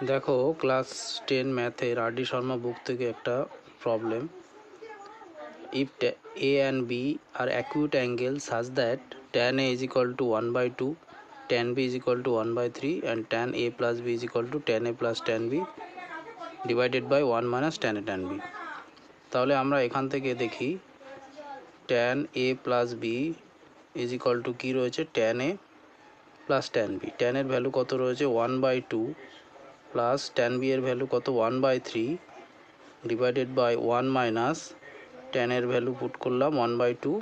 দেখো ক্লাস 10 ম্যাথের আর.ডি. শর্মা বুক থেকে একটা problem. If A and B are acute angles such that tan A is equal to 1/2, tan B is equal to 1/3 and tan A plus B is equal to tan A plus tan B divided by 1 minus tan A tan B। তাহলে আমরা এখান থেকে দেখি tan A plus B is equal to কি রয়েছে, tan A plus tan B। tan এর value কত রয়েছে 1/2 প্লাস tan B এর ভ্যালু কত 1/3 ডিভাইডেড বাই 1 মাইনাস tan এর ভ্যালু পুট করলাম 1/2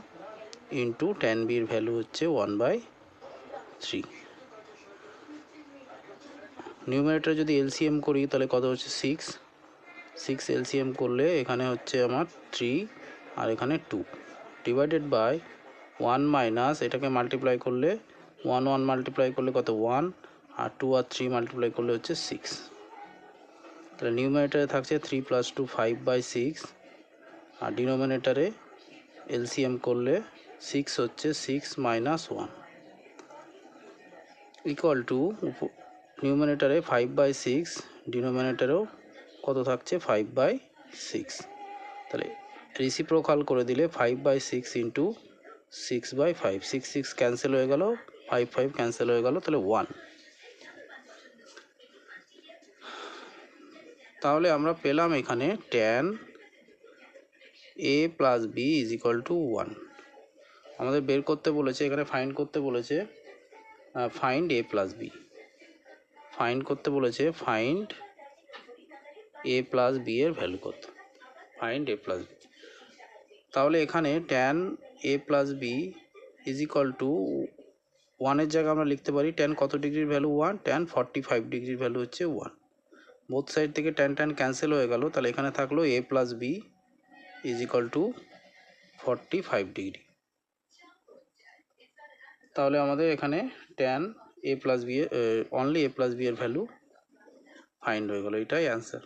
ইন্টু tan B এর ভ্যালু হচ্ছে 1/3। নিউমারেটর যদি এলসিএম করি তাহলে কত হচ্ছে 6 এলসিএম করলে এখানে হচ্ছে আমার 3 আর এখানে 2 ডিভাইডেড বাই 1 মাইনাস এটাকে মাল্টিপ্লাই করলে 1 মাল্টিপ্লাই করলে কত 1 আর 2 আর 3 মাল্টিপ্লাই করলে হচ্ছে 6। তাহলে নিউমারেটরে থাকছে 3 + 2 5/6 আর ডিনোমিনেটরে এলসিএম করলে 6 হচ্ছে 6 - 1 ইকুয়াল টু নিউমিনেটরে 5/6 ডিনোমিনেটরেও কত থাকছে 5/6। তাহলে রেসিপ্রোকাল করে দিলে 5/6 ইন্টু 6/5 6 ক্যান্সেল হয়ে গেল 5 ক্যান্সেল হয়ে গেল, তাহলে 1। তাহলে আমরা পেলাম এখানে tan A plus B is equal to 1। আমাদের বের করতে বলেছে, এখানে ফাইন্ড করতে বলেছে find A plus B। Find করতে বলেছে ফাইন্ড A plus B এর ভ্যালু কত, ফাইন্ড A plus B। তাহলে এখানে tan A plus B is equal to 1 এর জায়গায় আমরা লিখতে পারি tan কত ডিগ্রির ভ্যালু 1, tan 45 ডিগ্রির ভ্যালু হচ্ছে 1। বোথ সাইড থেকে tan ক্যান্সেল হয়ে গেল, তাহলে এখানে থাকলো A plus B is equal to 45 degree. তাহলে আমাদের এখানে tan A plus B only A plus B এর ভ্যালু ফাইন্ড হয়ে গেল, এটাই অ্যান্সার।